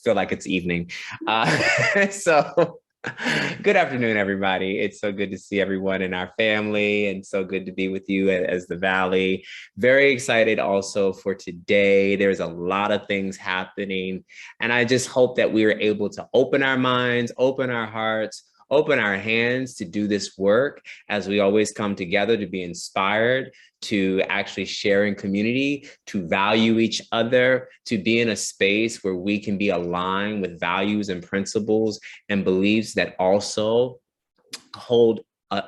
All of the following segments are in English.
feel like it's evening. So good afternoon, everybody. It's so good to see everyone in our family and so good to be with you as the Valley. Very excited also for today. There's a lot of things happening, and I just hope that we are able to open our minds, open our hearts, open our hands to do this work as we always come together to be inspired, to actually share in community, to value each other, to be in a space where we can be aligned with values and principles and beliefs that also hold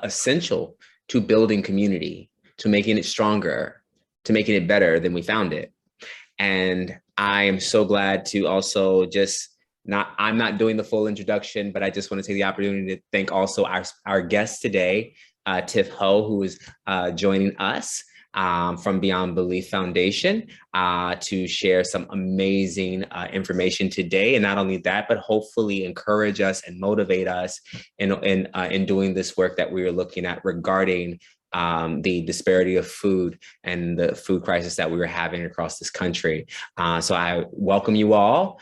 essential to building community, to making it stronger, to making it better than we found it. And I am so glad to also I'm not doing the full introduction, but I just want to take the opportunity to thank also our guest today, Tiff Ho, who is joining us from Beyond Belief Foundation to share some amazing information today. And not only that, but hopefully encourage us and motivate us in doing this work that we are looking at regarding the disparity of food and the food crisis that we were having across this country. So I welcome you all.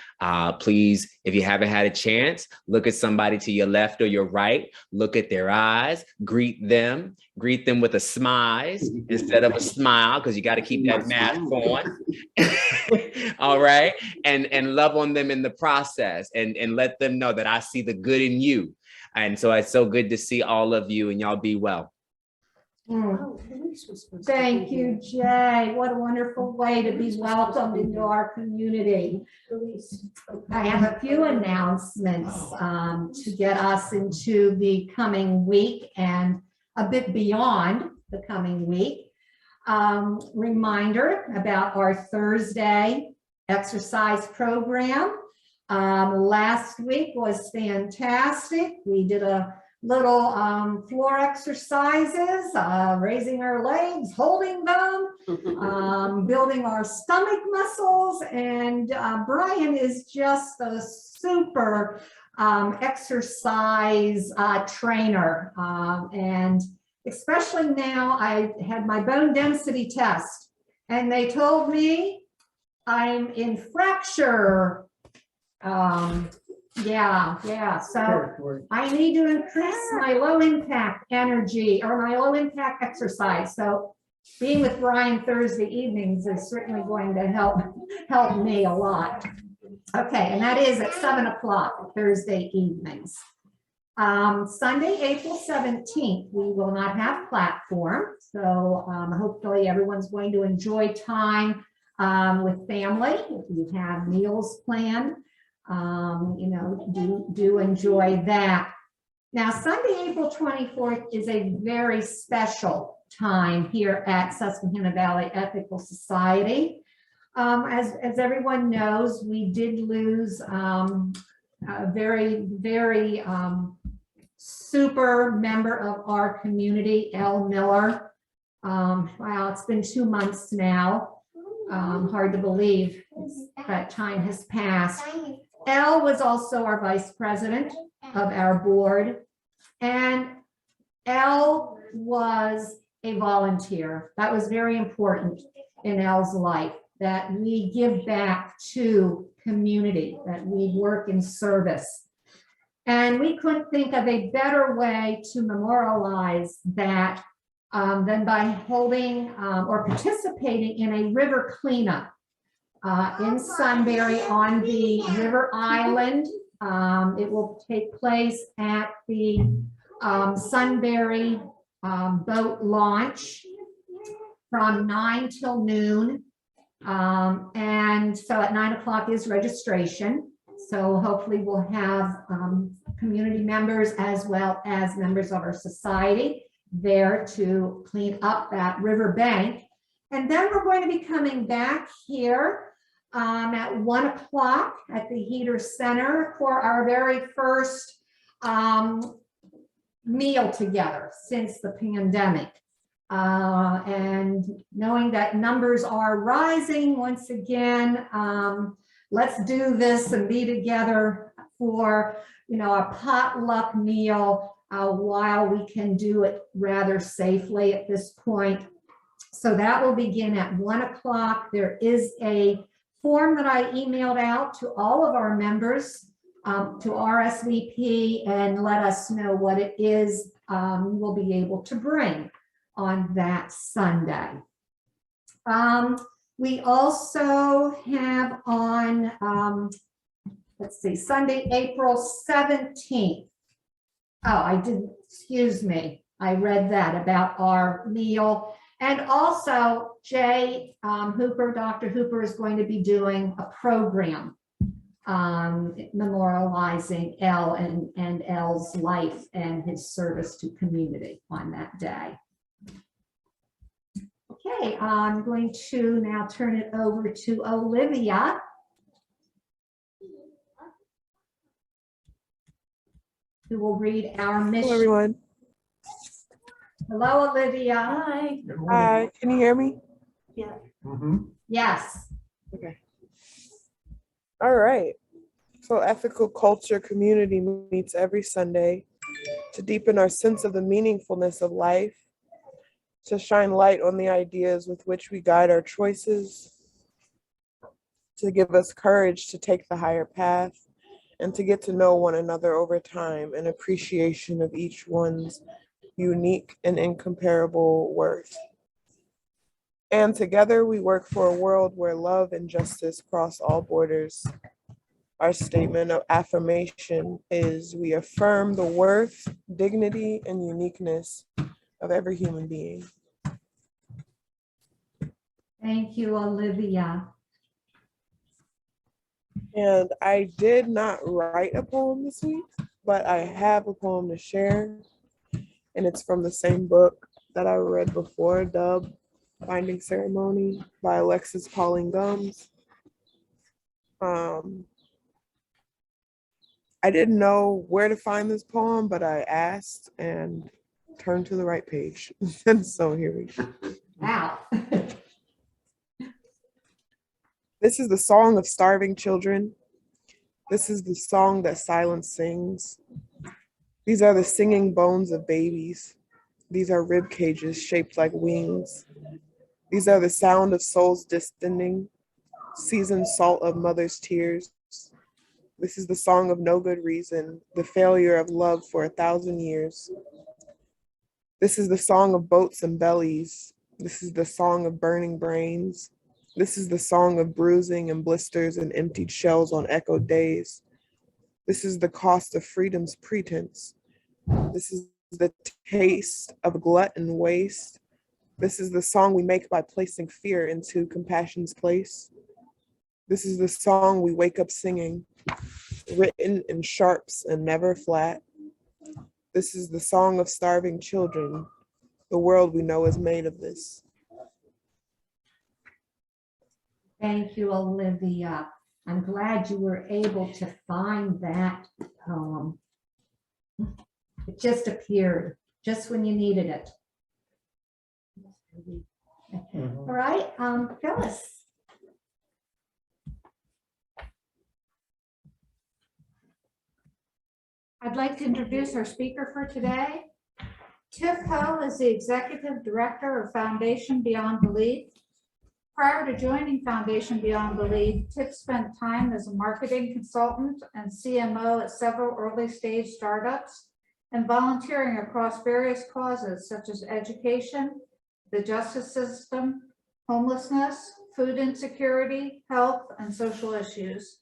Please, if you haven't had a chance, look at somebody to your left or your right, look at their eyes, greet them with a smize instead of a smile, because you got to keep that mask on. All right. And love on them in the process and let them know that I see the good in you. And so it's so good to see all of you, and y'all be well. Thank you, Jay. What a wonderful way to be welcomed into our community. I have a few announcements to get us into the coming week and a bit beyond the coming week. Reminder about our Thursday exercise program. Last week was fantastic. We did a little floor exercises, raising our legs, holding them, building our stomach muscles. And Brian is just a super exercise trainer. And especially now, I had my bone density test, and they told me I'm in fracture. So I need to increase my low impact energy or my low impact exercise. So being with Brian Thursday evenings is certainly going to help me a lot. Okay, and that is at 7 o'clock Thursday evenings. Sunday, April 17th, we will not have platform. So hopefully everyone's going to enjoy time with family. If you have meals planned, do enjoy that. Now, Sunday, April 24th is a very special time here at Susquehanna Valley Ethical Society. As everyone knows, we did lose a very, very super member of our community, Elle Miller. Wow, it's been 2 months now. Hard to believe that time has passed. Elle was also our vice president of our board, and Elle was a volunteer. That was very important in Elle's life, that we give back to community, that we work in service. And we couldn't think of a better way to memorialize that than by holding or participating in a river cleanup in Sunbury on the River Island. It will take place at the Sunbury boat launch from 9 till noon. And so at 9 o'clock is registration. So hopefully we'll have community members as well as members of our society there to clean up that river bank. And then we're going to be coming back here at 1 o'clock at the Heater Center for our very first meal together since the pandemic. And knowing that numbers are rising once again, let's do this and be together for, a potluck meal while we can do it rather safely at this point. So that will begin at 1 o'clock. There is a form that I emailed out to all of our members to RSVP and let us know what it is we'll be able to bring on that Sunday. We also have on, let's see, Sunday, April 17th. Oh, excuse me. I read that about our meal. And also, Dr. Hooper is going to be doing a program memorializing Elle and Elle's life and his service to community on that day. Okay, I'm going to now turn it over to Olivia. Who will read our mission. Hello, everyone. Hello, Olivia. Hi. Hi, can you hear me? Yeah. Yes. Okay. All right. So Ethical Culture Community meets every Sunday to deepen our sense of the meaningfulness of life, to shine light on the ideas with which we guide our choices, to give us courage to take the higher path, and to get to know one another over time and appreciation of each one's unique and incomparable worth. And together we work for a world where love and justice cross all borders. Our statement of affirmation is we affirm the worth, dignity, and uniqueness of every human being. Thank you, Olivia. And I did not write a poem this week, but I have a poem to share. And it's from the same book that I read before, Dub, Binding Ceremony by Alexis Pauline Gumbs. I didn't know where to find this poem, but I asked and turned to the right page. And so here we go. Wow. This is the song of starving children. This is the song that silence sings. These are the singing bones of babies. These are rib cages shaped like wings. These are the sound of souls distending, seasoned salt of mother's tears. This is the song of no good reason, the failure of love for 1,000 years. This is the song of boats and bellies. This is the song of burning brains. This is the song of bruising and blisters and emptied shells on echoed days. This is the cost of freedom's pretense. This is the taste of glut and waste. This is the song we make by placing fear into compassion's place. This is the song we wake up singing, written in sharps and never flat. This is the song of starving children. The world we know is made of this. Thank you, Olivia. I'm glad you were able to find that poem. It just appeared just when you needed it. All right, Phyllis. I'd like to introduce our speaker for today. Tiff Ho is the Executive Director of Foundation Beyond Belief. Prior to joining Foundation Beyond Belief, Tiff spent time as a marketing consultant and CMO at several early stage startups and volunteering across various causes such as education, the justice system, homelessness, food insecurity, health, and social issues.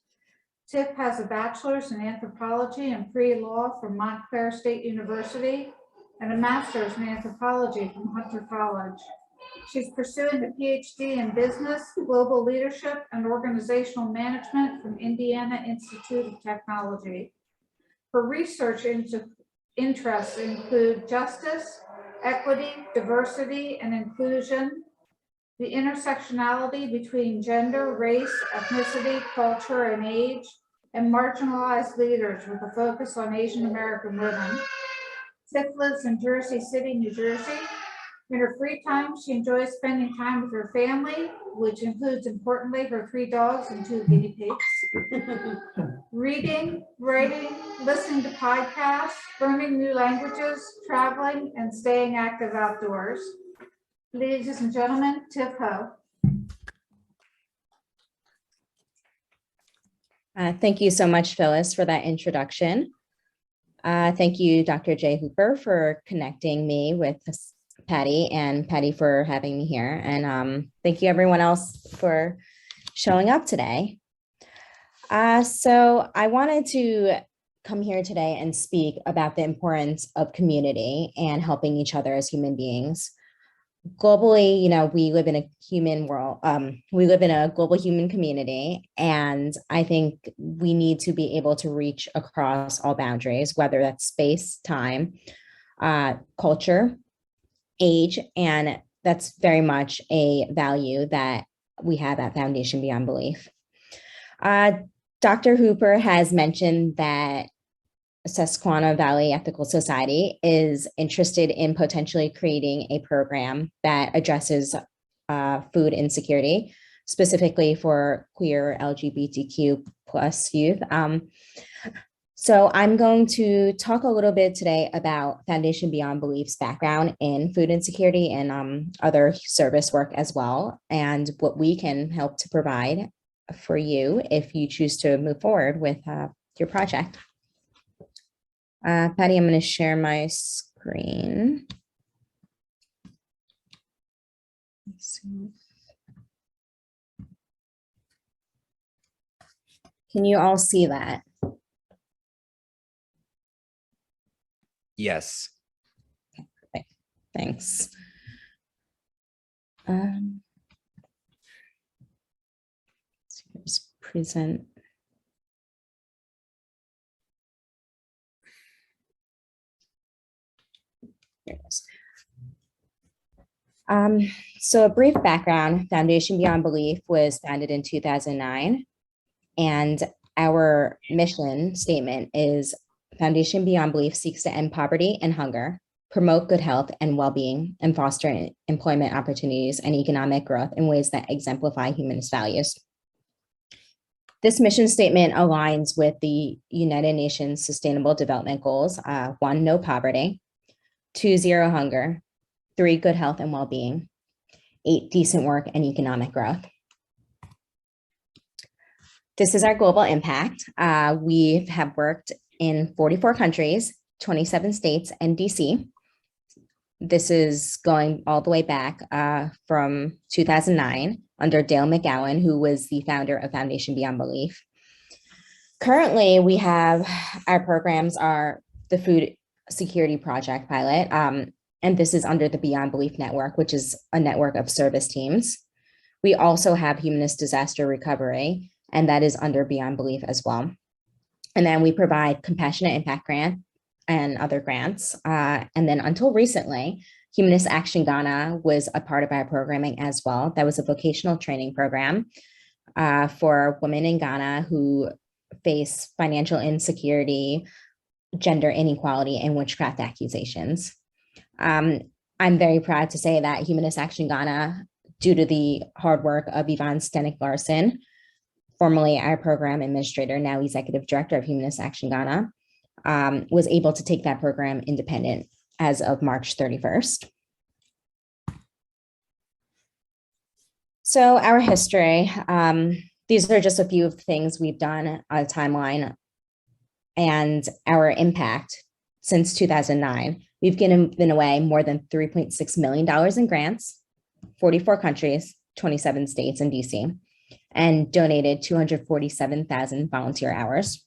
Tiff has a bachelor's in anthropology and pre-law from Montclair State University and a master's in anthropology from Hunter College. She's pursuing a PhD in business, global leadership, and organizational management from Indiana Institute of Technology. Her research interests include justice, equity, diversity, and inclusion, the intersectionality between gender, race, ethnicity, culture, and age, and marginalized leaders with a focus on Asian American women. Tiff lives in Jersey City, New Jersey. In her free time, she enjoys spending time with her family, which includes, importantly, her 3 dogs and 2 guinea pigs. Reading, writing, listening to podcasts, learning new languages, traveling, and staying active outdoors. Ladies and gentlemen, Tiff Ho. Thank you so much, Phyllis, for that introduction. Thank you, Dr. Jay Hooper, for connecting me with Patty, and Patty for having me here. And thank you everyone else for showing up today. So I wanted to come here today and speak about the importance of community and helping each other as human beings. Globally, we live in a human world. We live in a global human community, and I think we need to be able to reach across all boundaries, whether that's space, time, culture, age, and that's very much a value that we have at Foundation Beyond Belief. Dr. Hooper has mentioned that Susquehanna Valley Ethical Society is interested in potentially creating a program that addresses food insecurity, specifically for queer LGBTQ plus youth. So I'm going to talk a little bit today about Foundation Beyond Belief's background in food insecurity and other service work as well, and what we can help to provide for you if you choose to move forward with your project. Patty, I'm going to share my screen. Can you all see that? Yes. Okay, thanks. Let's present. Here it is. So a brief background, Foundation Beyond Belief was founded in 2009, and our mission statement is Foundation Beyond Belief seeks to end poverty and hunger, promote good health and well-being, and foster employment opportunities and economic growth in ways that exemplify humanist values. This mission statement aligns with the United Nations Sustainable Development Goals, 1, no poverty, 2, zero hunger, 3, good health and well-being, 8, decent work and economic growth. This is our global impact. We have worked in 44 countries, 27 states, and DC. This is going all the way back from 2009 under Dale McGowan, who was the founder of Foundation Beyond Belief. Currently, we have our programs are the Food Security Project pilot, and this is under the Beyond Belief Network, which is a network of service teams. We also have Humanist Disaster Recovery, and that is under Beyond Belief as well. And then we provide Compassionate Impact Grant and other grants. And then until recently, Humanist Action Ghana was a part of our programming as well. That was a vocational training program for women in Ghana who face financial insecurity, gender inequality, and witchcraft accusations. I'm very proud to say that Humanist Action Ghana, due to the hard work of Yvonne Stenik-Larson, formerly our program administrator, now executive director of Humanist Action Ghana, was able to take that program independent as of March 31st. So our history, these are just a few of the things we've done, a timeline, and our impact since 2009. We've given away more than $3.6 million in grants, 44 countries, 27 states, and DC, and donated 247,000 volunteer hours.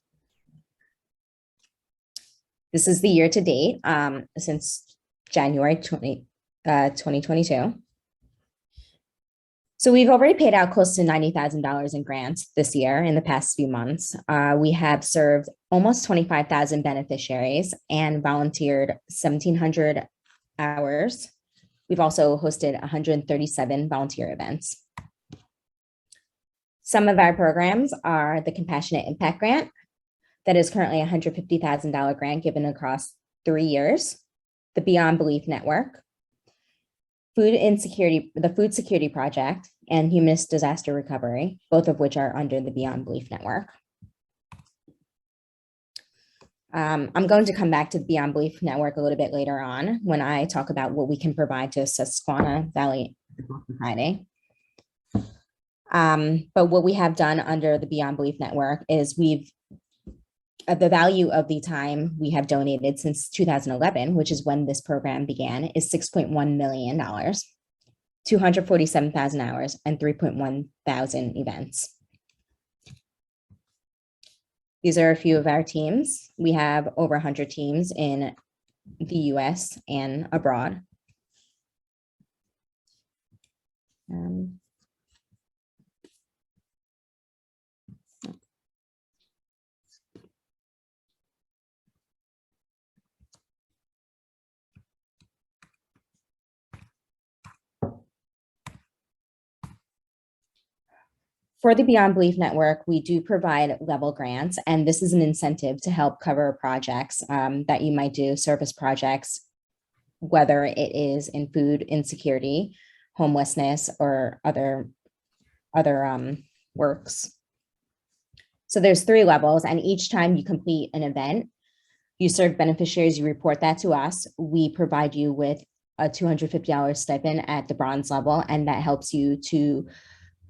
This is the year to date since January 2022. So we've already paid out close to $90,000 in grants this year in the past few months. We have served almost 25,000 beneficiaries and volunteered 1,700 hours. We've also hosted 137 volunteer events. Some of our programs are the Compassionate Impact Grant. That is currently a $150,000 grant given across 3 years. The Beyond Belief Network, the Food Security Project, and Humanist Disaster Recovery, both of which are under the Beyond Belief Network. I'm going to come back to the Beyond Belief Network a little bit later on when I talk about what we can provide to Susquehanna Valley Society. But what we have done under the Beyond Belief Network is the value of the time we have donated since 2011, which is when this program began, is $6.1 million, 247,000 hours, and 3.1 thousand events. These are a few of our teams. We have over 100 teams in the US and abroad. For the Beyond Belief Network, we do provide level grants, and this is an incentive to help cover projects that you might do, service projects, whether it is in food insecurity, homelessness, or other works. So there's 3 levels, and each time you complete an event, you serve beneficiaries, you report that to us. We provide you with a $250 stipend at the bronze level, and that helps you to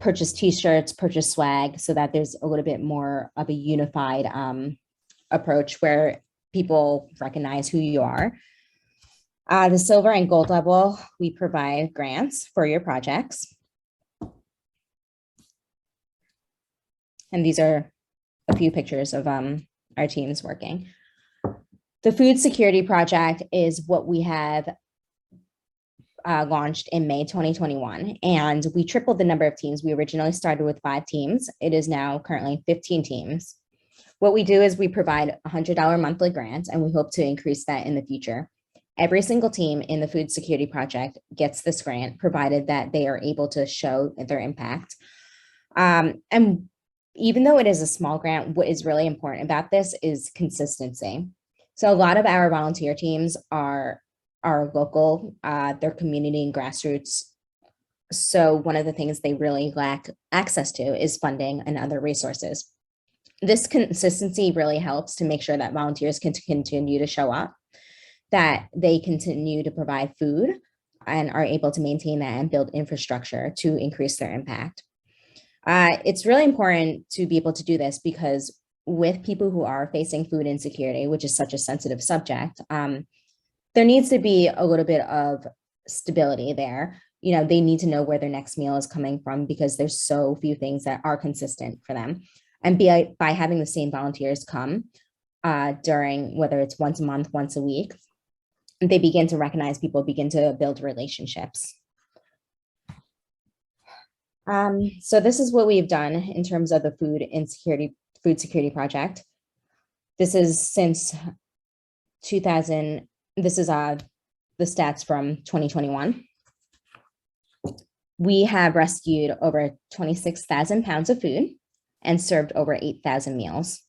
purchase t-shirts, purchase swag, so that there's a little bit more of a unified approach where people recognize who you are. The silver and gold level, we provide grants for your projects. And these are a few pictures of our teams working. The food security project is what we have launched in May 2021, and we tripled the number of teams. We originally started with 5 teams. It is now currently 15 teams. What we do is we provide a $100 monthly grant, and we hope to increase that in the future. Every single team in the food security project gets this grant, provided that they are able to show their impact. And even though it is a small grant, what is really important about this is consistency. So a lot of our volunteer teams are local, they're community and grassroots. So one of the things they really lack access to is funding and other resources. This consistency really helps to make sure that volunteers can continue to show up, that they continue to provide food and are able to maintain that and build infrastructure to increase their impact. It's really important to be able to do this because with people who are facing food insecurity, which is such a sensitive subject, there needs to be a little bit of stability there. You know, they need to know where their next meal is coming from because there's so few things that are consistent for them. And by having the same volunteers come during, whether it's once a month, once a week, they begin to recognize people, begin to build relationships. So this is what we've done in terms of the food security project. This is since 2000. This is the stats from 2021. We have rescued over 26,000 pounds of food and served over 8,000 meals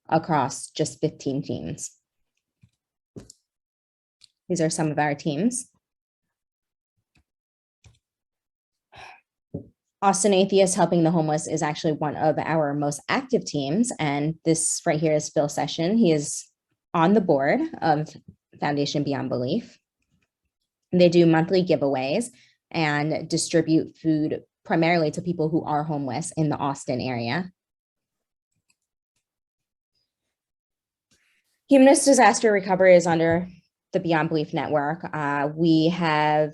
across just 15 teams. These are some of our teams. Austin Atheist Helping the Homeless is actually one of our most active teams. And this right here is Phil Session. He is on the board of Foundation Beyond Belief. They do monthly giveaways and distribute food primarily to people who are homeless in the Austin area. Humanist Disaster Recovery is under the Beyond Belief Network. We have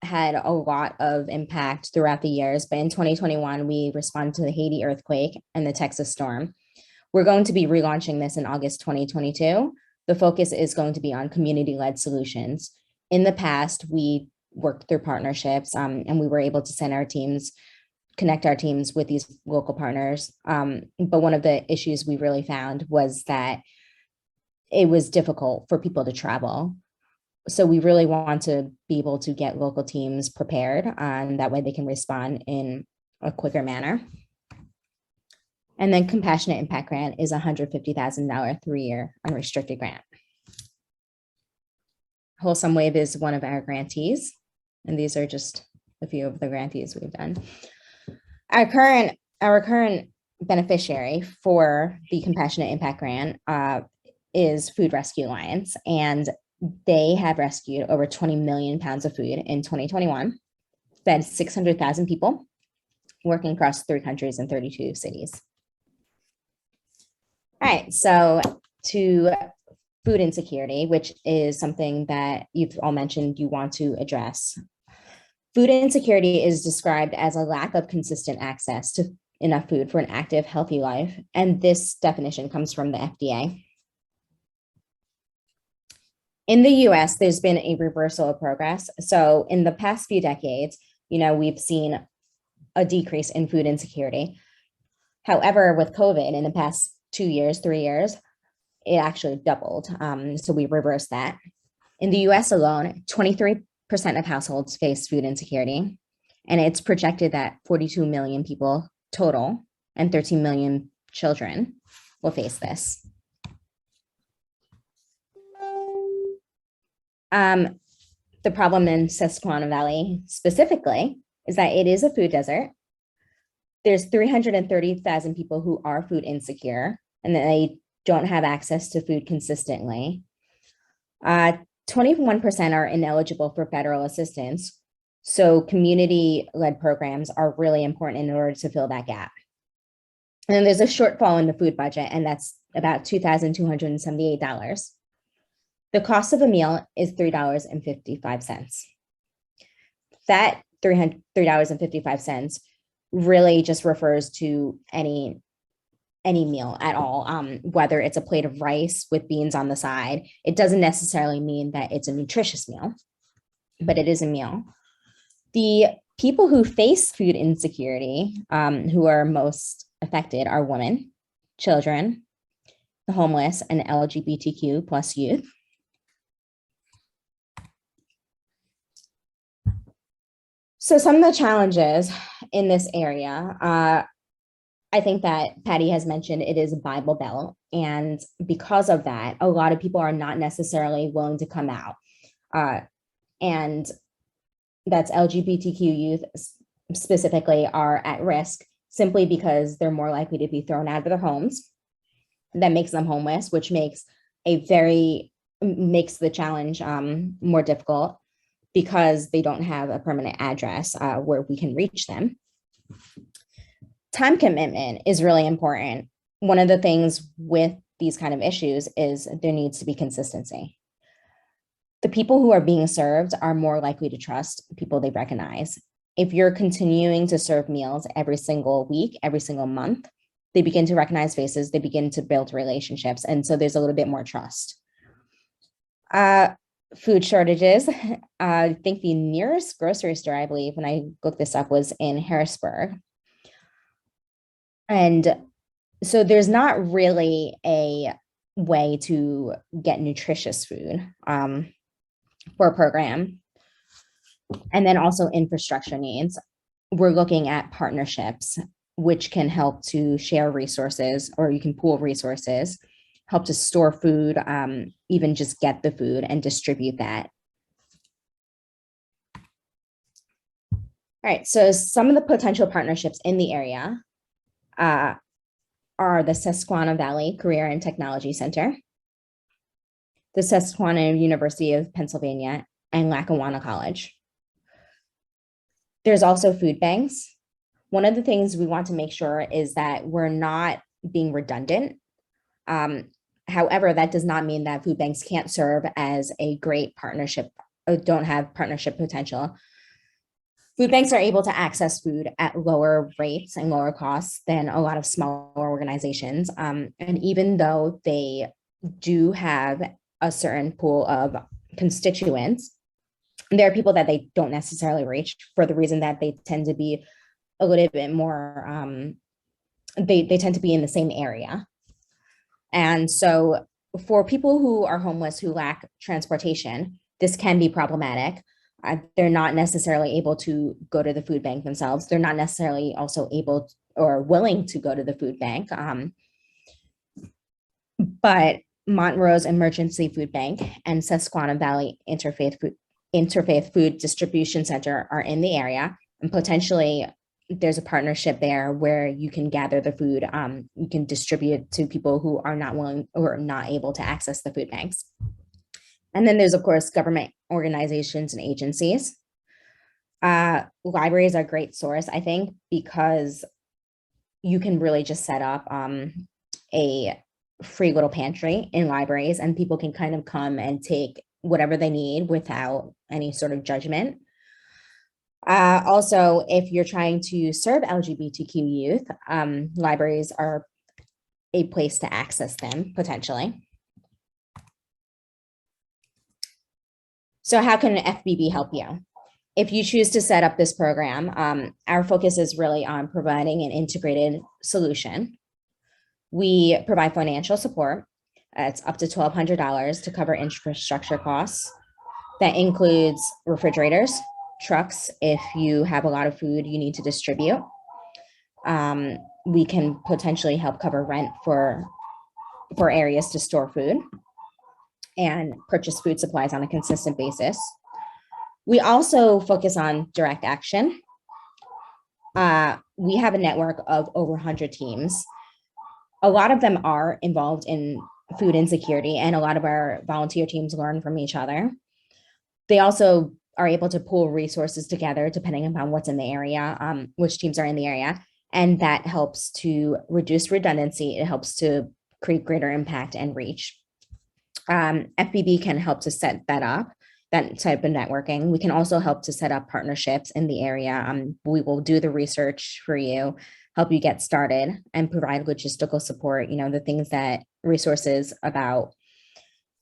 had a lot of impact throughout the years, but in 2021, we responded to the Haiti earthquake and the Texas storm. We're going to be relaunching this in August 2022. The focus is going to be on community-led solutions. In the past, we worked through partnerships and we were able to connect our teams with these local partners. But one of the issues we really found was that it was difficult for people to travel. So we really want to be able to get local teams prepared, and that way they can respond in a quicker manner. And then Compassionate Impact Grant is a $150,000 3-year unrestricted grant. Wholesome Wave is one of our grantees, and these are just a few of the grantees we've done. Our current beneficiary for the Compassionate Impact Grant is Food Rescue Alliance, and they have rescued over 20 million pounds of food in 2021, fed 600,000 people, working across 3 countries and 32 cities. All right, so to food insecurity, which is something that you've all mentioned you want to address. Food insecurity is described as a lack of consistent access to enough food for an active, healthy life. And this definition comes from the FDA. In the US, there's been a reversal of progress. So in the past few decades, we've seen a decrease in food insecurity. However, with COVID in the past 2 years, 3 years, it actually doubled. So we reversed that. In the US alone, 23% of households face food insecurity, and it's projected that 42 million people total and 13 million children will face this. The problem in Susquehanna Valley specifically is that it is a food desert. There's 330,000 people who are food insecure, and they don't have access to food consistently. 21% are ineligible for federal assistance. So community-led programs are really important in order to fill that gap. And then there's a shortfall in the food budget, and that's about $2,278. The cost of a meal is $3.55. That $3.55 really just refers to any meal at all, whether it's a plate of rice with beans on the side. It doesn't necessarily mean that it's a nutritious meal, but it is a meal. The people who face food insecurity, who are most affected, are women, children, the homeless, and LGBTQ plus youth. So some of the challenges in this area, I think that Patty has mentioned it is a Bible Belt. And because of that, a lot of people are not necessarily willing to come out. And that's LGBTQ youth specifically are at risk simply because they're more likely to be thrown out of their homes. That makes them homeless, which makes the challenge more difficult because they don't have a permanent address where we can reach them. Time commitment is really important. One of the things with these kind of issues is there needs to be consistency. The people who are being served are more likely to trust people they recognize. If you're continuing to serve meals every single week, every single month, they begin to recognize faces, they begin to build relationships, and so there's a little bit more trust. Food shortages. I think the nearest grocery store, I believe, when I looked this up, was in Harrisburg. And so there's not really a way to get nutritious food for a program. And then also infrastructure needs. We're looking at partnerships, which can help to share resources, or you can pool resources, help to store food, even just get the food and distribute that. All right, so some of the potential partnerships in the area are the Susquehanna Valley Career and Technology Center, the Susquehanna University of Pennsylvania, and Lackawanna College. There's also food banks. One of the things we want to make sure is that we're not being redundant. However, that does not mean that food banks can't serve as a great partnership or don't have partnership potential. Food banks are able to access food at lower rates and lower costs than a lot of smaller organizations. And even though they do have a certain pool of constituents, there are people that they don't necessarily reach for the reason that they tend to be a little bit more, they tend to be in the same area. And so for people who are homeless, who lack transportation, this can be problematic. They're not necessarily able to go to the food bank themselves. They're not necessarily also able or willing to go to the food bank. But Montrose Emergency Food Bank and Susquehanna Valley Interfaith Food Distribution Center are in the area, and potentially there's a partnership there where you can gather the food, you can distribute to people who are not willing or not able to access the food banks. And then there's, of course, government organizations and agencies. Libraries are a great source, I think, because you can really just set up a free little pantry in libraries, and people can kind of come and take whatever they need without any sort of judgment. Also, if you're trying to serve LGBTQ youth, libraries are a place to access them potentially. So how can FBB help you? If you choose to set up this program, our focus is really on providing an integrated solution. We provide financial support. It's up to $1,200 to cover infrastructure costs. That includes refrigerators, trucks, if you have a lot of food you need to distribute. We can potentially help cover rent for areas to store food and purchase food supplies on a consistent basis. We also focus on direct action. We have a network of over 100 teams. A lot of them are involved in food insecurity, and a lot of our volunteer teams learn from each other. They also are able to pool resources together depending upon what's in the area, which teams are in the area. And that helps to reduce redundancy. It helps to create greater impact and reach. FBB can help to set that up, that type of networking. We can also help to set up partnerships in the area. We will do the research for you, help you get started, and provide logistical support, the things that resources about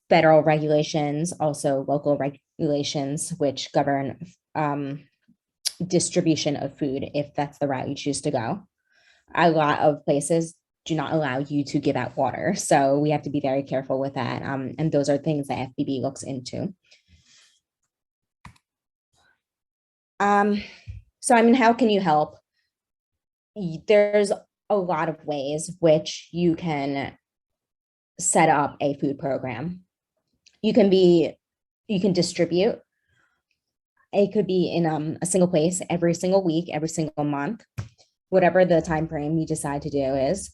federal regulations, also local regulations, which govern distribution of food, if that's the route you choose to go. A lot of places do not allow you to give out water, so we have to be very careful with that. And those are things that FBB looks into. So, how can you help? There's a lot of ways which you can set up a food program. You can distribute. It could be in a single place every single week, every single month, whatever the time frame you decide to do is.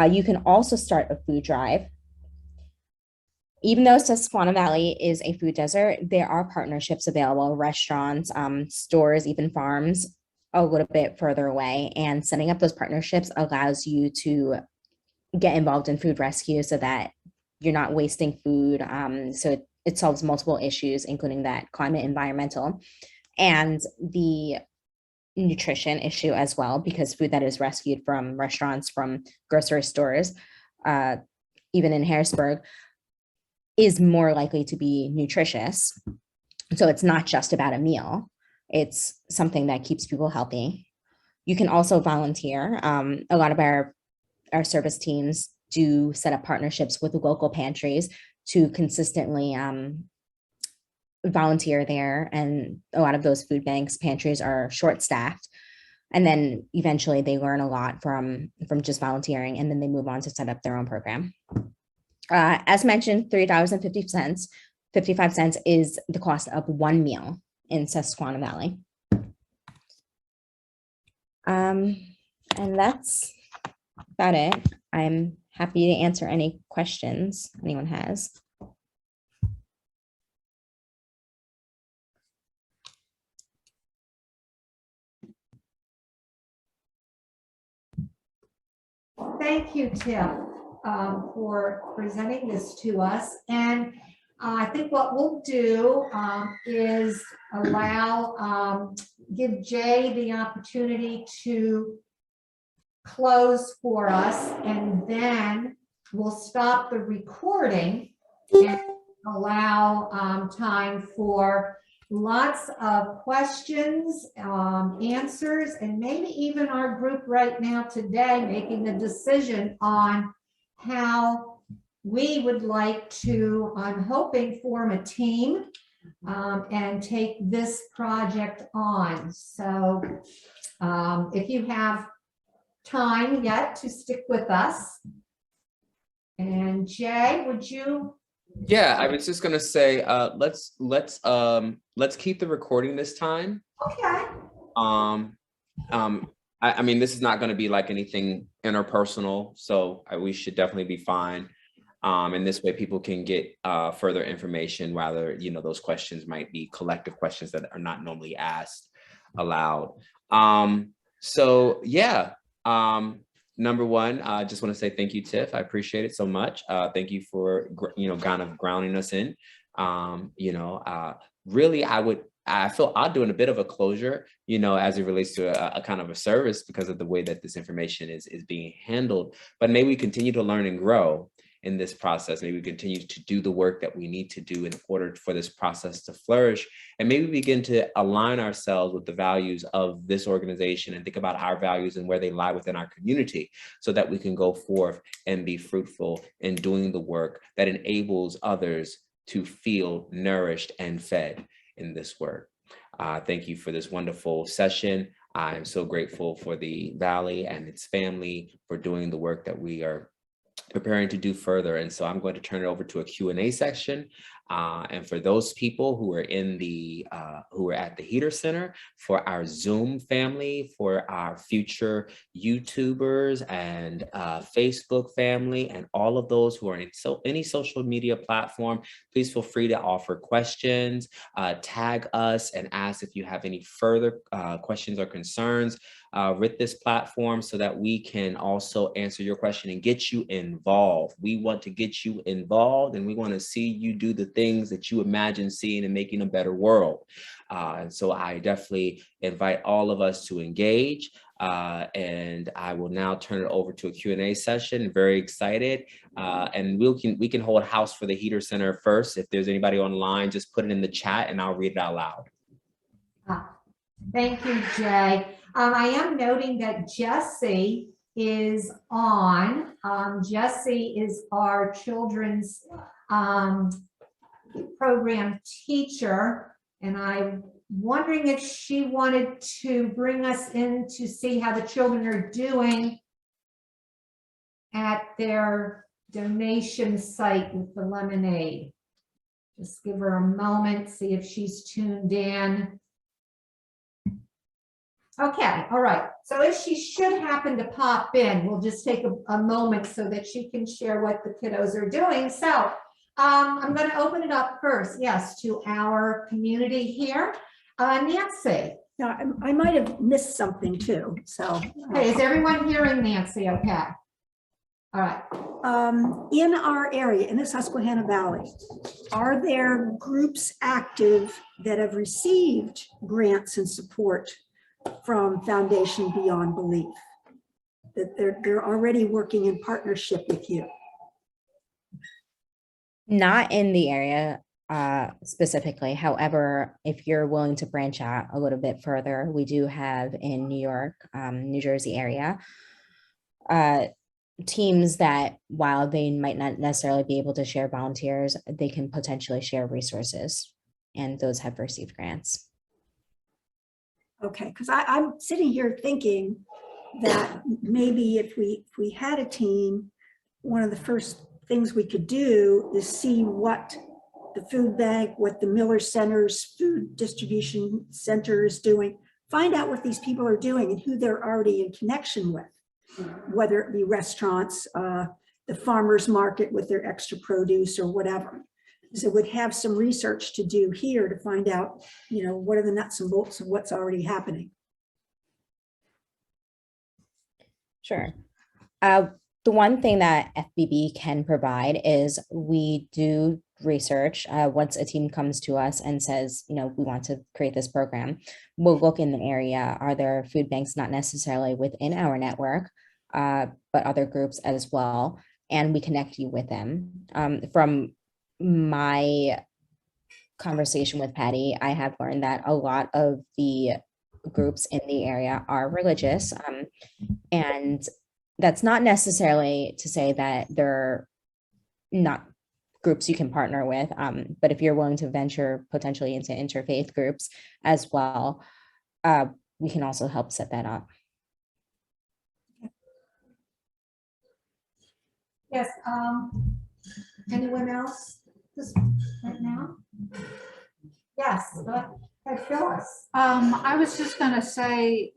You can also start a food drive. Even though Susquehanna Valley is a food desert, there are partnerships available, restaurants, stores, even farms a little bit further away. And setting up those partnerships allows you to get involved in food rescue so that you're not wasting food. So it solves multiple issues, including that climate, environmental, and the nutrition issue as well, because food that is rescued from restaurants, from grocery stores, even in Harrisburg, is more likely to be nutritious. So it's not just about a meal. It's something that keeps people healthy. You can also volunteer. A lot of our service teams do set up partnerships with local pantries to consistently volunteer there. And a lot of those food banks, pantries are short-staffed. And then eventually they learn a lot from just volunteering, and then they move on to set up their own program. As mentioned, $3.50, 55 cents is the cost of one meal in Susquehanna Valley. And that's about it. I'm happy to answer any questions anyone has. Thank you, Tim, for presenting this to us. And I think what we'll do is give Jay the opportunity to close for us, and then we'll stop the recording and allow time for lots of questions, answers, and maybe even our group right now today making a decision on how we would like to, I'm hoping, form a team and take this project on. So if you have time yet to stick with us. And Jay, would you? Yeah, I was just gonna say, let's keep the recording this time. Okay. I mean, this is not going to be like anything interpersonal, so we should definitely be fine. And this way people can get further information, rather, those questions might be collective questions that are not normally asked. allowed. So yeah, number one, I just want to say thank you, Tiff. I appreciate it so much. Thank you for, kind of grounding us in. Really, I feel odd doing a bit of a closure, as it relates to a kind of a service because of the way that this information is being handled. But may we continue to learn and grow in this process. Maybe we continue to do the work that we need to do in order for this process to flourish. And maybe begin to align ourselves with the values of this organization and think about our values and where they lie within our community so that we can go forth and be fruitful in doing the work that enables others to feel nourished and fed in this work. Thank you for this wonderful session. I'm so grateful for the Valley and its family for doing the work that we are preparing to do further. And so I'm going to turn it over to a Q&A section. And for those people who are who are at the Heater Center, for our Zoom family, for our future YouTubers and Facebook family, and all of those who are in any social media platform, please feel free to offer questions, tag us, and ask if you have any further questions or concerns with this platform so that we can also answer your question and get you involved. We want to get you involved, and we want to see you do the things that you imagine seeing and making a better world. And so I definitely invite all of us to engage. And I will now turn it over to a Q&A session. Very excited. And we can hold house for the Heater Center first. If there's anybody online, just put it in the chat and I'll read it out loud. Thank you, Jay. I am noting that Jessie is on. Jessie is our children's program teacher, and I'm wondering if she wanted to bring us in to see how the children are doing at their donation site with the lemonade. Just give her a moment, see if she's tuned in. Okay, all right. So if she should happen to pop in, we'll just take a moment so that she can share what the kiddos are doing. So I'm going to open it up first, yes, to our community here. Nancy. Now, I might have missed something too, so. Hey, is everyone hearing Nancy okay? All right. In our area, in the Susquehanna Valley, are there groups active that have received grants and support from Foundation Beyond Belief? That they're already working in partnership with you? Not in the area specifically. However, if you're willing to branch out a little bit further, we do have in New York, New Jersey area, teams that while they might not necessarily be able to share volunteers, they can potentially share resources, and those have received grants. Okay, because I'm sitting here thinking that maybe if we had a team, one of the first things we could do is see what the food bank, what the Miller Center's food distribution center is doing, find out what these people are doing and who they're already in connection with, whether it be restaurants, the farmers market with their extra produce or whatever. So we'd have some research to do here to find out, what are the nuts and bolts of what's already happening. Sure. The one thing that FBB can provide is we do research. Once a team comes to us and says, we want to create this program, we'll look in the area. Are there food banks, not necessarily within our network, but other groups as well? And we connect you with them. From my conversation with Patty, I have learned that a lot of the groups in the area are religious, and that's not necessarily to say that they're not groups you can partner with, but if you're willing to venture potentially into interfaith groups as well, we can also help set that up. Yes, anyone else just right now? Yes, go ahead, Phyllis. I was just going to say,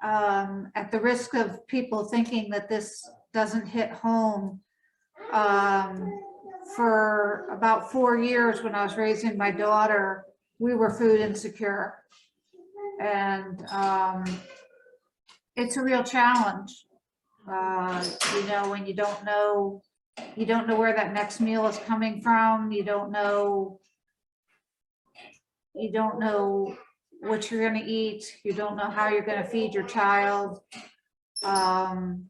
at the risk of people thinking that this doesn't hit home, for about 4 years when I was raising my daughter, we were food insecure. And it's a real challenge. You know, when you don't know where that next meal is coming from, you don't know what you're going to eat, you don't know how you're going to feed your child. And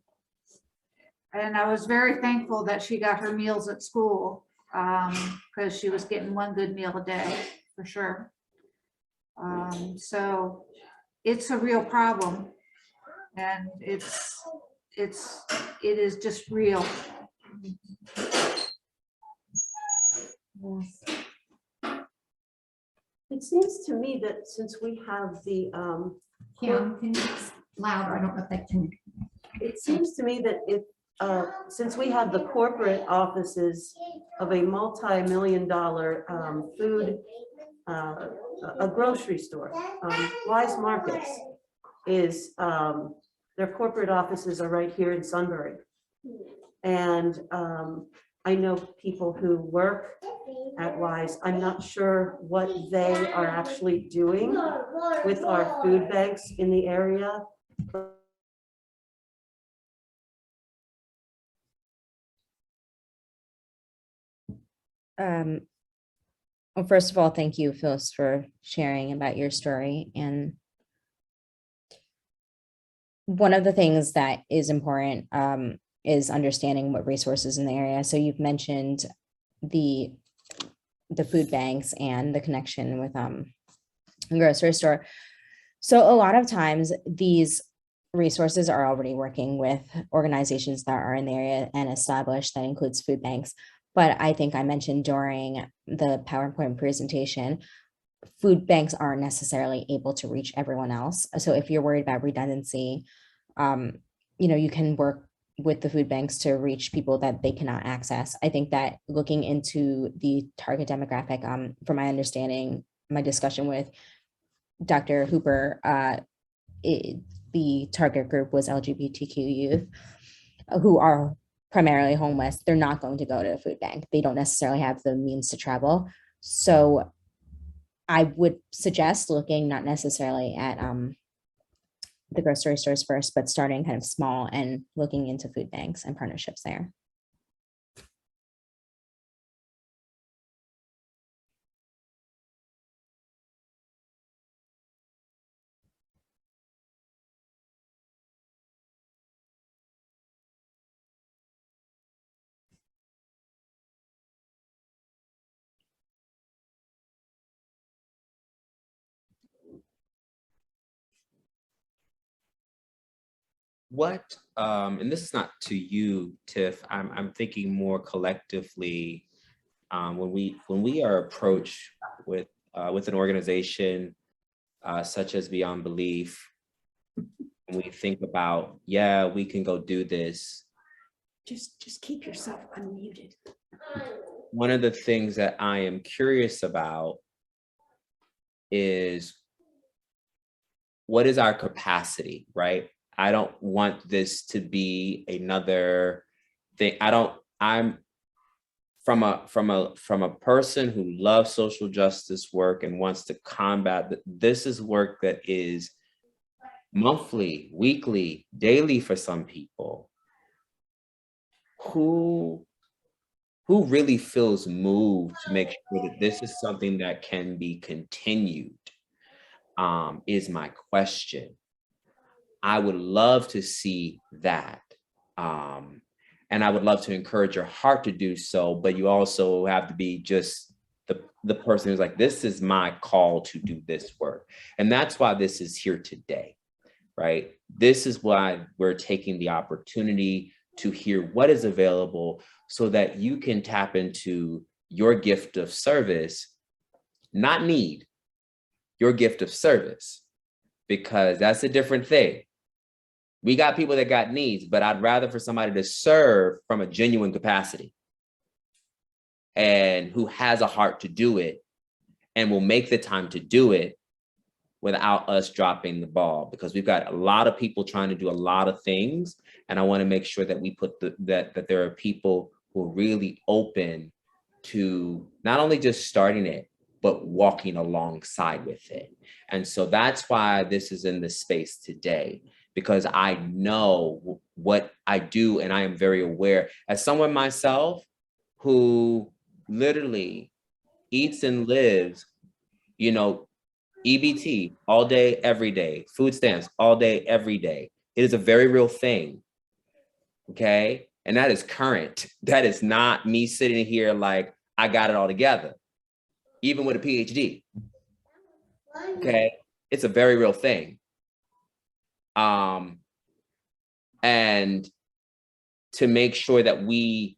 I was very thankful that she got her meals at school, because she was getting one good meal a day for sure. So it's a real problem, and it is just real. It seems to me that since we have the, Kim, can you louder? I don't know if they can. it seems to me that if, since we have the corporate offices of a multi-million-dollar food, a grocery store, Wise Markets is, their corporate offices are right here in Sunbury. And I know people who work at Wise. I'm not sure what they are actually doing with our food banks in the area. Well, first of all, thank you, Phyllis, for sharing about your story. And one of the things that is important is understanding what resources in the area. So you've mentioned the food banks and the connection with the grocery store. So a lot of times these resources are already working with organizations that are in the area and established. That includes food banks. But I think I mentioned during the PowerPoint presentation, food banks aren't necessarily able to reach everyone else. So if you're worried about redundancy, you can work with the food banks to reach people that they cannot access. I think that looking into the target demographic, from my understanding, my discussion with Dr. Hooper, the target group was LGBTQ youth who are primarily homeless. They're not going to go to a food bank. They don't necessarily have the means to travel. So I would suggest looking not necessarily at the grocery stores first, but starting kind of small and looking into food banks and partnerships there. What, and this is not to you, Tiff, I'm thinking more collectively, when we are approached with an organization such as Beyond Belief, when we think about, yeah, we can go do this. Just keep yourself unmuted. One of the things that I am curious about is, what is our capacity, right? I don't want this to be another thing. I'm from a person who loves social justice work and wants to combat that. This is work that is monthly, weekly, daily for some people. Who really feels moved to make sure that this is something that can be continued, is my question. I would love to see that. And I would love to encourage your heart to do so, but you also have to be just the person who's like, this is my call to do this work. And that's why this is here today, right? This is why we're taking the opportunity to hear what is available so that you can tap into your gift of service, not need, your gift of service, because that's a different thing. We got people that got needs, but I'd rather for somebody to serve from a genuine capacity and who has a heart to do it and will make the time to do it without us dropping the ball, because we've got a lot of people trying to do a lot of things. And I want to make sure that we put that there are people who are really open to not only just starting it, but but walking alongside with it. And so that's why this is in this space today, because I know what I do and I am very aware as someone myself who literally eats and lives, you know, EBT all day, every day, food stamps all day, every day. It is a very real thing. Okay. And that is current. That is not me sitting here like I got it all together, even with a PhD. Okay. It's a very real thing. And to make sure that we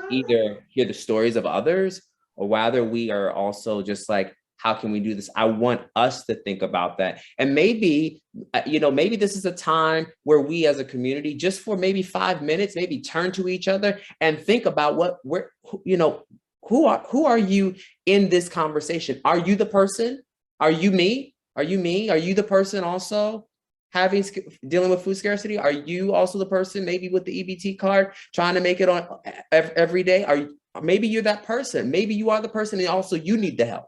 either hear the stories of others or rather we are also just like, how can we do this? I want us to think about that. And maybe, maybe this is a time where we as a community, just for maybe 5 minutes, maybe turn to each other and think about who are you in this conversation? Are you the person? Are you me? Are you me? Are you the person also dealing with food scarcity? Are you also the person maybe with the EBT card trying to make it on every day? Maybe you're that person. Maybe you are the person and also you need the help.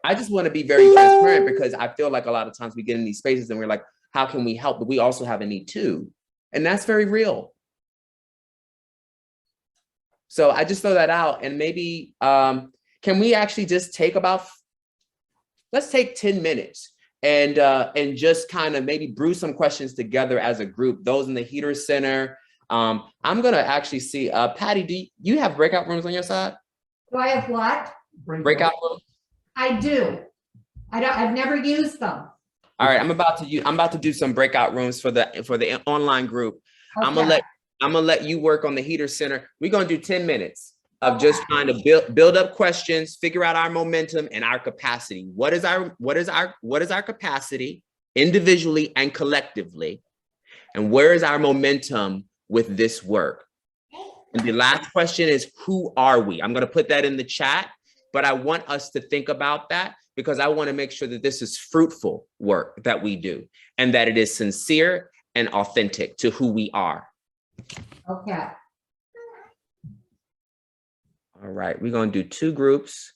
I just want to be very transparent because I feel like a lot of times we get in these spaces and we're like, how can we help? But we also have a need too. And that's very real. So I just throw that out and maybe, can we actually just let's take 10 minutes and just kind of maybe brew some questions together as a group, those in the Heater Center. I'm going to actually see, Patty, do you have breakout rooms on your side? Do I have what? Breakout rooms? I do. I've never used them. All right, I'm about to do some breakout rooms for the online group. Okay. I'm gonna let you work on the Heater Center. We're gonna do 10 minutes of just trying to build up questions, figure out our momentum and our capacity. What is our capacity individually and collectively? And where is our momentum with this work? And the last question is, who are we? I'm gonna put that in the chat, but I want us to think about that because I want to make sure that this is fruitful work that we do and that it is sincere and authentic to who we are. Okay. All right, we're going to do 2 groups.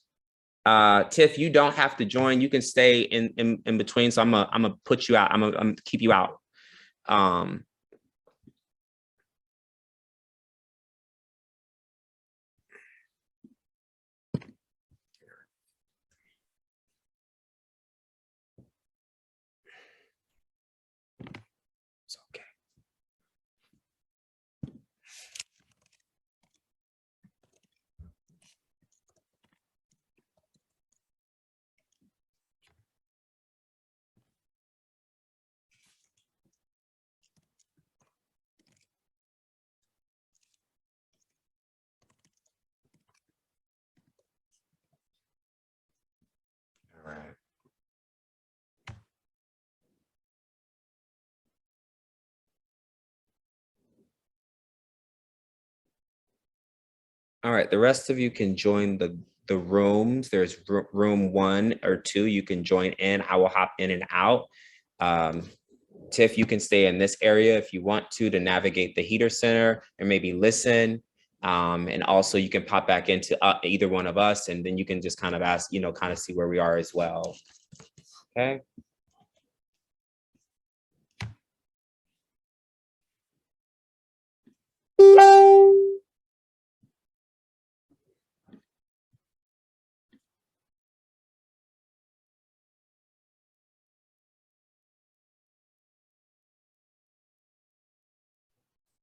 Tiff, you don't have to join. You can stay in between. So I'm gonna put you out. I'm gonna keep you out. It's okay. All right. All right, the rest of you can join the rooms. There's room 1 or 2. You can join in. I will hop in and out. Tiff, you can stay in this area if you want to navigate the Heater Center and maybe listen. And also you can pop back into either one of us and then you can just kind of ask, kind of see where we are as well. Okay.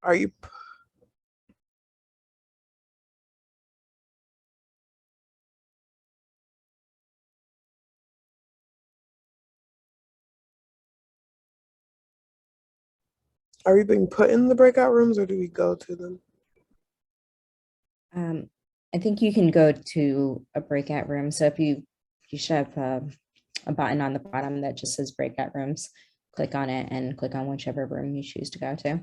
Are you? Are we being put in the breakout rooms or do we go to them? I think you can go to a breakout room. So if you should have a button on the bottom that just says breakout rooms, click on it and click on whichever room you choose to go to.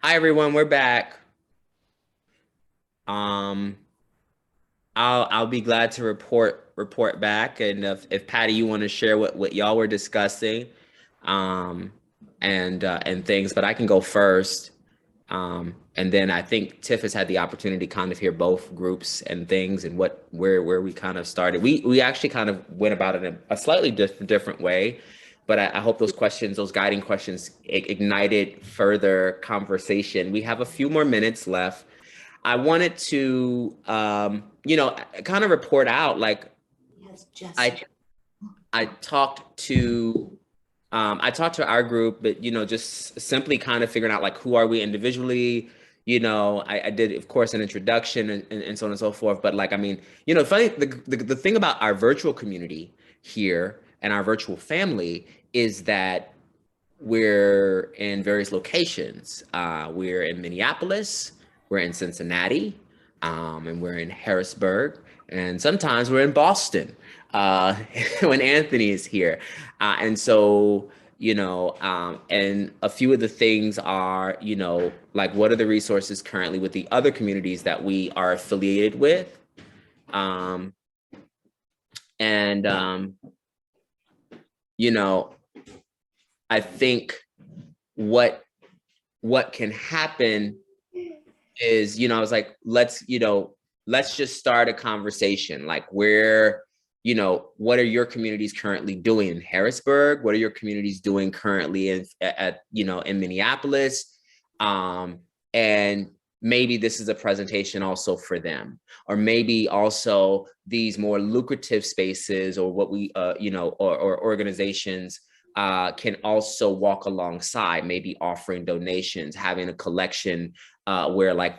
Hi everyone, we're back. I'll be glad to report back, and if Patty, you want to share what y'all were discussing, um, and things, but I can go first. And then I think Tiff has had the opportunity to kind of hear both groups and things and where we kind of started. We actually kind of went about it in a slightly different way, but I hope those questions, those guiding questions, ignited further conversation. We have a few more minutes left. I wanted to, kind of report out, like, Yes, Jess. I talked to I talked to our group, but just simply kind of figuring out like who are we individually. I did, of course, an introduction and so on and so forth. But like, I mean, funny, the thing about our virtual community here and our virtual family is that we're in various locations. We're in Minneapolis, we're in Cincinnati, and we're in Harrisburg, and sometimes we're in Boston when Anthony is here. And so, and a few of the things are, like what are the resources currently with the other communities that we are affiliated with? Um, and, I think what can happen is, I was like, let's just start a conversation. Like what are your communities currently doing in Harrisburg? What are your communities doing currently in Minneapolis? And maybe this is a presentation also for them, or maybe also these more lucrative spaces, or what we, or organizations can also walk alongside, maybe offering donations, having a collection where like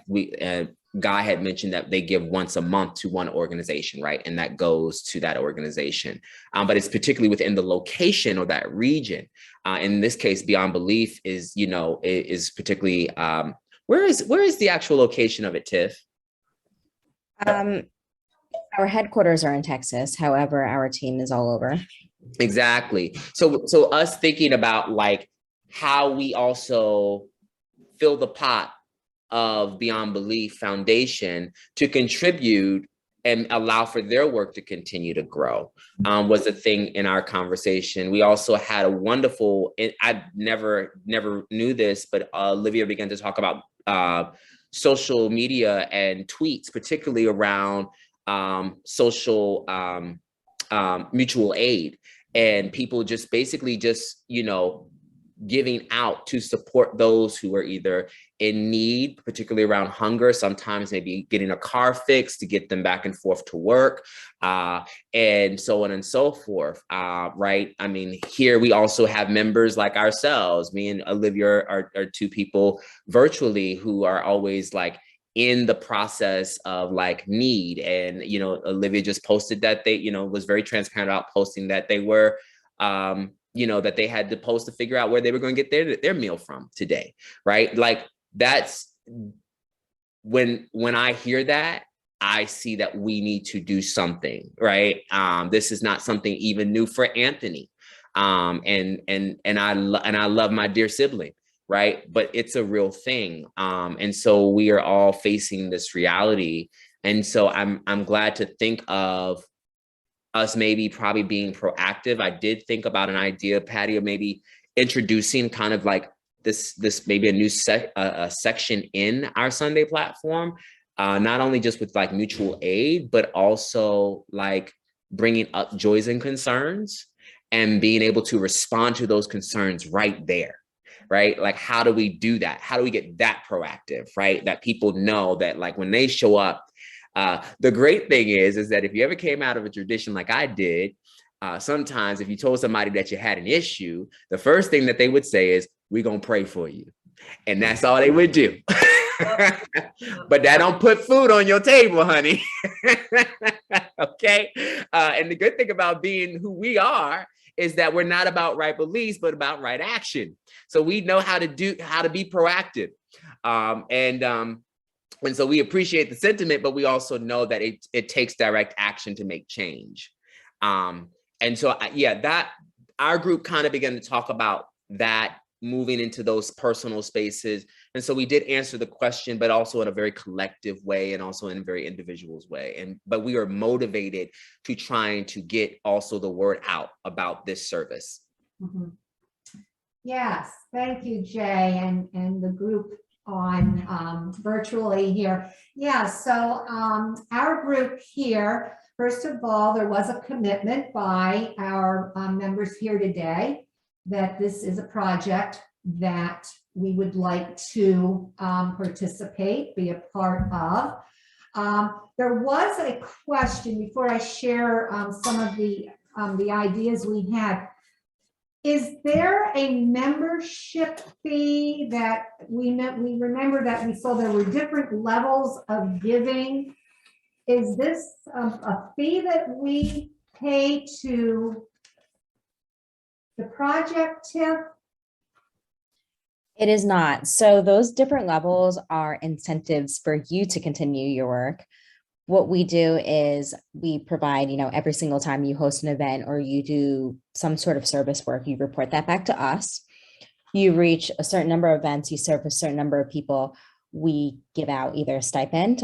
Guy had mentioned that they give once a month to one organization, right? And that goes to that organization. But it's particularly within the location or that region. In this case, Beyond Belief is particularly, where is the actual location of it, Tiff? Our headquarters are in Texas. However, our team is all over. Exactly. So us thinking about like how we also fill the pot of Beyond Belief Foundation to contribute and allow for their work to continue to grow was a thing in our conversation. We also had a wonderful, I never knew this, but Olivia began to talk about social media and tweets, particularly around social mutual aid, and people just basically just, giving out to support those who are either in need, particularly around hunger, sometimes maybe getting a car fixed to get them back and forth to work, and so on and so forth, right? I mean, here we also have members like ourselves. Me and Olivia are two people virtually who are always like in the process of like need. And, Olivia just posted that they, was very transparent about posting that they were, that they had to post to figure out where they were going to get their meal from today, right? Like that's when I hear that, I see that we need to do something, right? This is not something even new for Anthony, and I love my dear sibling, right? But it's a real thing, and so we are all facing this reality, and so I'm glad to think of us maybe probably being proactive. I did think about an idea, Patty, of maybe introducing kind of like this maybe a new section in our Sunday platform, not only just with like mutual aid, but also like bringing up joys and concerns and being able to respond to those concerns right there, right? Like, how do we do that? How do we get that proactive, right? That people know that like when they show up, the great thing is that if you ever came out of a tradition like I did, sometimes if you told somebody that you had an issue, the first thing that they would say is, "We're going to pray for you." And that's all they would do. But that don't put food on your table, honey. Okay. And the good thing about being who we are is that we're not about right beliefs, but about right action. So we know how to be proactive. And so we appreciate the sentiment, but we also know that it takes direct action to make change. And so, that our group kind of began to talk about that, moving into those personal spaces, And so we did answer the question, but also in a very collective way and also in a very individual's way. But we are motivated to trying to get also the word out about this service. Mhm. Yes, thank you, Jay, and the group on virtually here. Yeah, so our group here, first of all, there was a commitment by our members here today that this is a project that we would like to participate, be a part of. There was a question before I share some of the ideas we had. Is there a membership fee that we remember that we saw there were different levels of giving? Is this a fee that we pay to the project, Tiff? It is not. So those different levels are incentives for you to continue your work. What we do is we provide, every single time you host an event or you do some sort of service work, you report that back to us. You reach a certain number of events, you serve a certain number of people. We give out either a stipend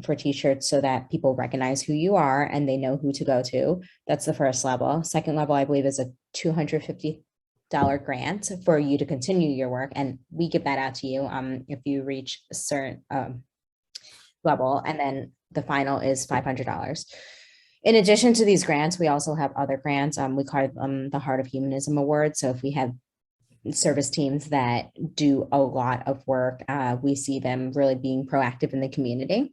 for t-shirts so that people recognize who you are and they know who to go to. That's the first level. Second level, I believe, is a $250 grant for you to continue your work. And we give that out to you if you reach a certain level. And then the final is $500. In addition to these grants, we also have other grants. We call them the Heart of Humanism Award. So if we have service teams that do a lot of work, we see them really being proactive in the community.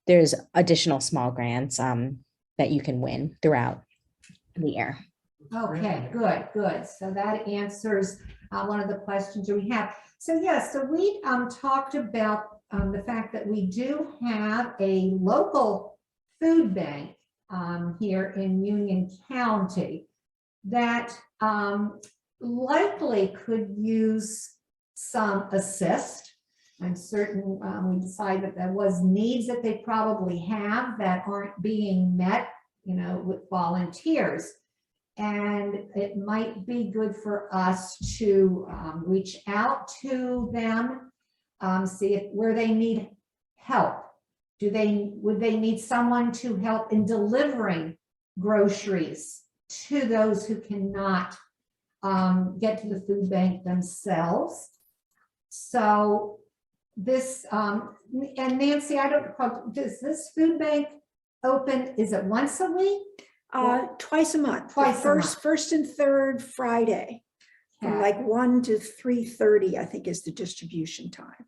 There's additional small grants that you can win throughout the year. Okay, good. So that answers one of the questions we have. So yes, so we talked about the fact that we do have a local food bank here in Union County that likely could use some assist. I'm certain we decided that there was needs that they probably have that aren't being met, with volunteers. And it might be good for us to reach out to them, see where they need help. Would they need someone to help in delivering groceries to those who cannot get to the food bank themselves? So this, and Nancy, I don't know, does this food bank open, is it once a week? Twice a month. Twice a month. First and third Friday, from Okay. like 1 to 3:30, I think is the distribution time.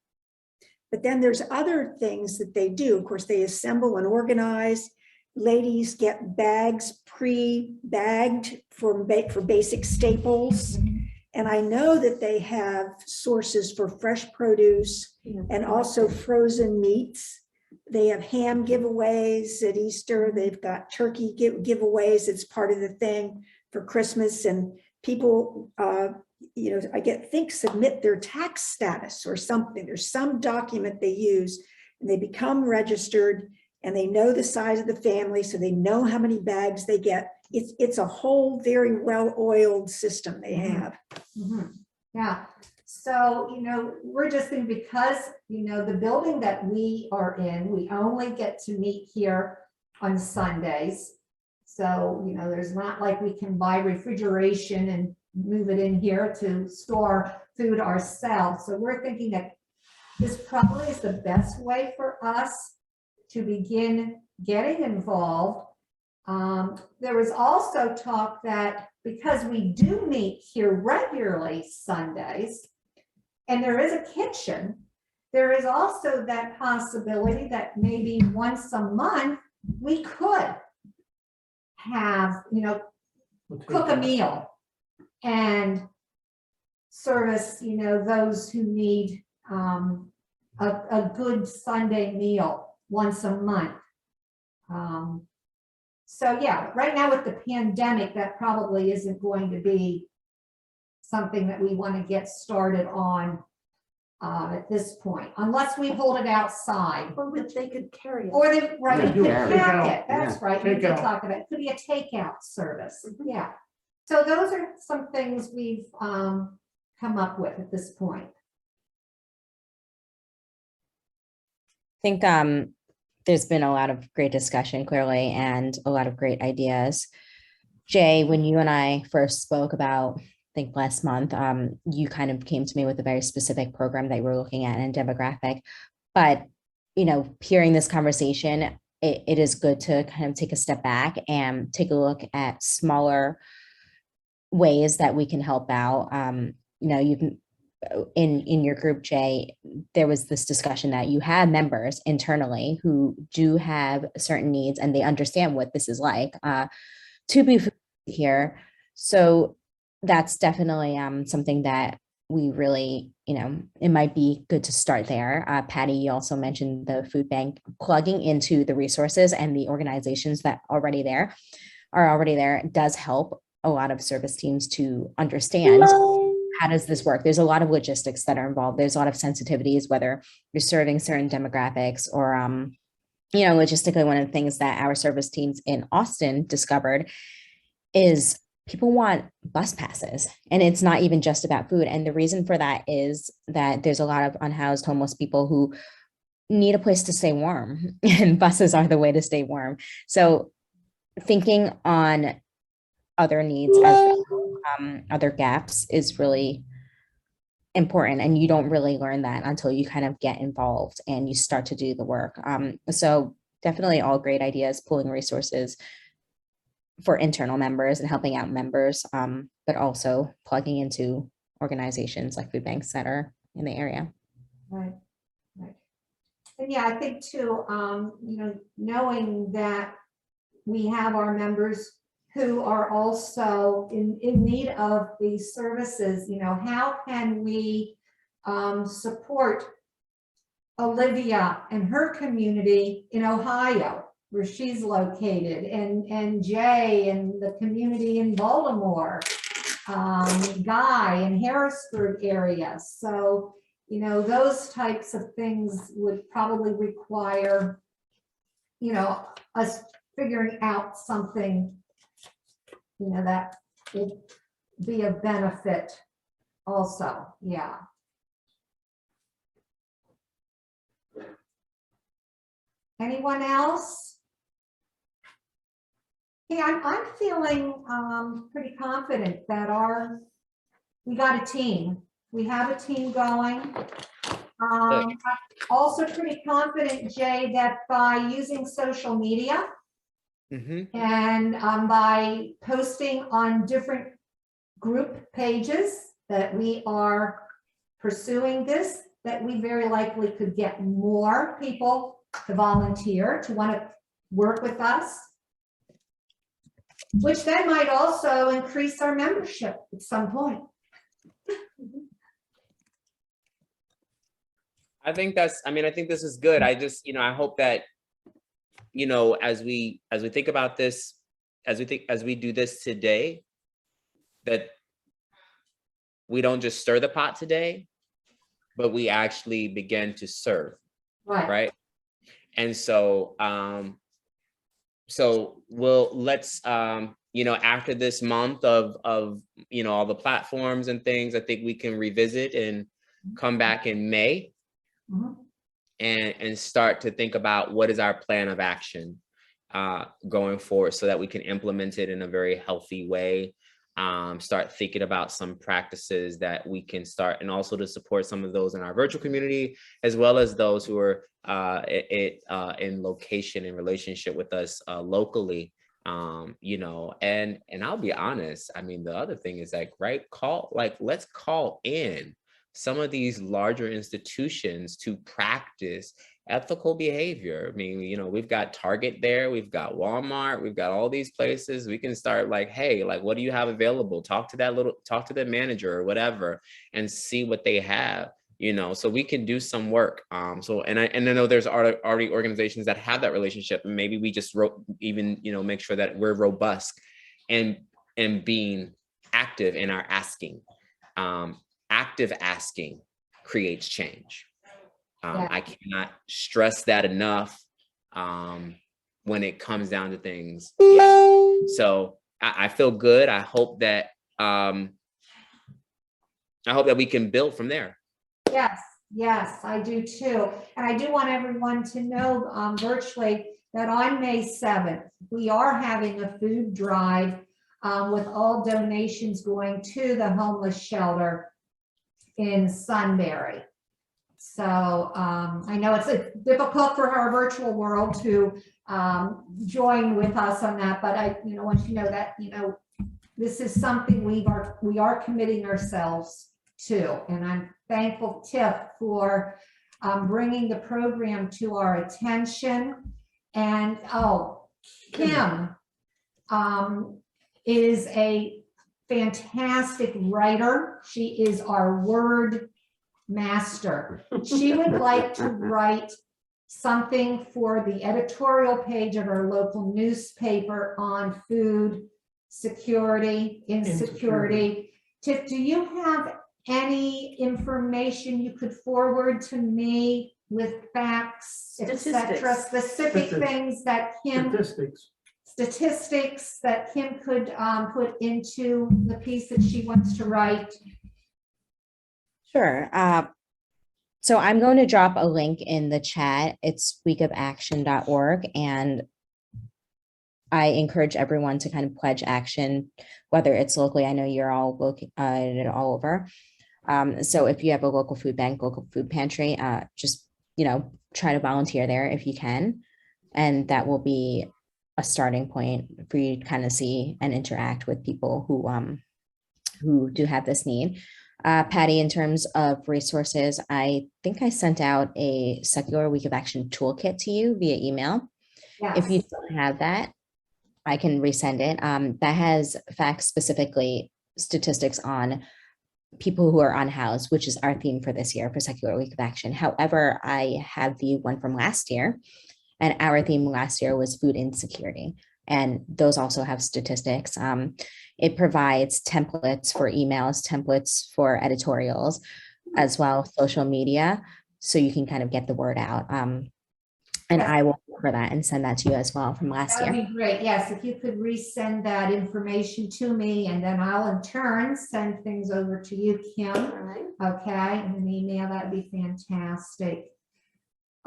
But then there's other things that they do. Of course, they assemble and organize. Ladies get bags pre-bagged for basic staples. And I know that they have sources for fresh produce and also frozen meats. They have ham giveaways at Easter. They've got turkey giveaways. It's part of the thing for Christmas. And people, submit their tax status or something. There's some document they use and they become registered and they know the size of the family. So they know how many bags they get. It's a whole very well-oiled system they have. Mm-hmm. Yeah. So, we're just thinking because, the building that we are in, we only get to meet here on Sundays. So, there's not like we can buy refrigeration and move it in here to store food ourselves. So we're thinking that this probably is the best way for us to begin getting involved. There was also talk that because we do meet here regularly Sundays, and there is a kitchen, there is also that possibility that maybe once a month we could have, cook a meal and service, those who need a good Sunday meal once a month. So yeah, right now with the pandemic, that probably isn't going to be something that we want to get started on at this point, unless we hold it outside. Or they could carry it. Or they, right, Yeah, you could carry it. pack it, that's right, we Take did out. talk about it, could be a takeout service, yeah. So those are some things we've come up with at this point. think there's been a lot of great discussion clearly and a lot of great ideas. Jay, when you and I first spoke about, I think last month, you kind of came to me with a very specific program that you were looking at and demographic. But, hearing this conversation, it is good to kind of take a step back and take a look at smaller ways that we can help out. You can, in your group, Jay, there was this discussion that you have members internally who do have certain needs and they understand what this is like to be here. So that's definitely something that we really, it might be good to start there. Patty, you also mentioned the food bank plugging into the resources and the organizations that are already there does help a lot of service teams to understand how does this work. There's a lot of logistics that are involved. There's a lot of sensitivities, whether you're serving certain demographics or, logistically, one of the things that our service teams in Austin discovered is people want bus passes, and it's not even just about food. And the reason for that is that there's a lot of unhoused homeless people who need a place to stay warm, and buses are the way to stay warm. So thinking on other needs as other gaps is really important, and you don't really learn that until you kind of get involved and you start to do the work. So definitely all great ideas, pulling resources for internal members and helping out members, but also plugging into organizations like food banks that are in the area. Right. And yeah, I think too, knowing that we have our members who are also in need of these services, how can we support Olivia and her community in Ohio, where she's located, and Jay and the community in Baltimore, Guy and Harrisburg area. So, those types of things would probably require, us figuring out something, that would be a benefit also. Yeah. Anyone else? Yeah, I'm feeling pretty confident that we got a team. We have a team going. I'm also pretty confident, Jay, that by using social media and by posting on different group pages that we are pursuing this, that we very likely could get more people to volunteer, to want to work with us, which then might also increase our membership at some point. I think this is good. I just, I hope that, as we think about this, as we do this today, that we don't just stir the pot today, but we actually begin to serve. Right. And so, let's, after this month of, all the platforms and things, I think we can revisit and come back in May and start to think about what is our plan of action going forward so that we can implement it in a very healthy way. Start thinking about some practices that we can start, and also to support some of those in our virtual community, as well as those who are in location and relationship with us locally. And I'll be honest, the other thing is let's call in some of these larger institutions to practice ethical behavior. We've got Target there, we've got Walmart, we've got all these places. We can start hey, what do you have available? Talk to the manager or whatever and see what they have, so we can do some work. And I know there's already organizations that have that relationship, and maybe we just make sure that we're robust and being active in our asking. Active asking creates change. I cannot stress that enough when it comes down to things. Yeah. So I feel good. I hope that we can build from there. Yes, Yes, I do too. And I do want everyone to know virtually that on May 7th, we are having a food drive with all donations going to the homeless shelter in Sunbury. So I know it's difficult for our virtual world to join with us on that, but I, want you to know that, this is something we are committing ourselves to. And I'm thankful, Tiff, for bringing the program to our attention. And Kim is a fantastic writer. She is our word master. She would like to write something for the editorial page of our local newspaper on food security, insecurity. Tiff, do you have any information you could forward to me with facts, etc., specific things that Kim statistics that Kim could put into the piece that she wants to write? Sure. So I'm going to drop a link in the chat. It's weekofaction.org, and I encourage everyone to kind of pledge action, whether it's locally. I know you're all all over. So if you have a local food bank, local food pantry, just, try to volunteer there if you can. And that will be a starting point for you to kind of see and interact with people who do have this need. Patty, in terms of resources, I think I sent out a Secular Week of Action toolkit to you via email. Yes. If you don't have that, I can resend it. That has facts, specifically statistics on people who are unhoused, which is our theme for this year for Secular Week of Action. However, I have the one from last year, and our theme last year was food insecurity. And those also have statistics. It provides templates for emails, templates for editorials, as well as social media, so you can kind of get the word out. And I will look for that and send that to you as well from last year. That would be great. Yes, if you could resend that information to me, and then I'll in turn send things over to you, Kim. All right. Okay, in an email, that'd be fantastic.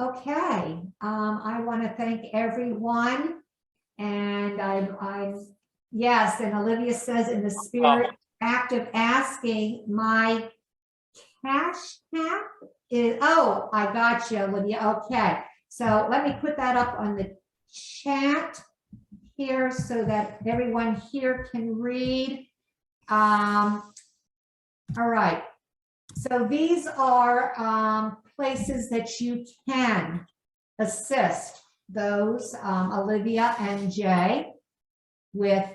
Okay, I want to thank everyone. And yes, and Olivia says, in the spirit act of asking, my cash app is, I got you, Olivia. Okay, so let me put that up on the chat here so that everyone here can read. All right, so these are places that you can assist those, Olivia and Jay, with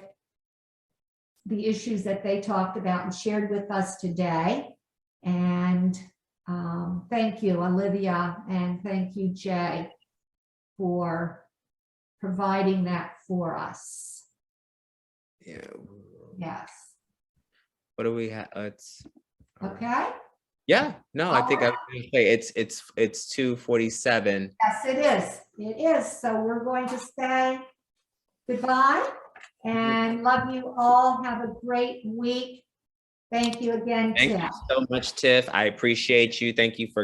the issues that they talked about and shared with us today. And thank you, Olivia, and thank you, Jay, for providing that for us. Yeah. Yes. What do we have? It's Okay. yeah. No, I think I was going to say it's 2:47. Yes, it is. It is. So we're going to say goodbye and love you all. Have a great week. Thank you again, Thank Tiff. you so much, Tiff. I appreciate you. Thank you for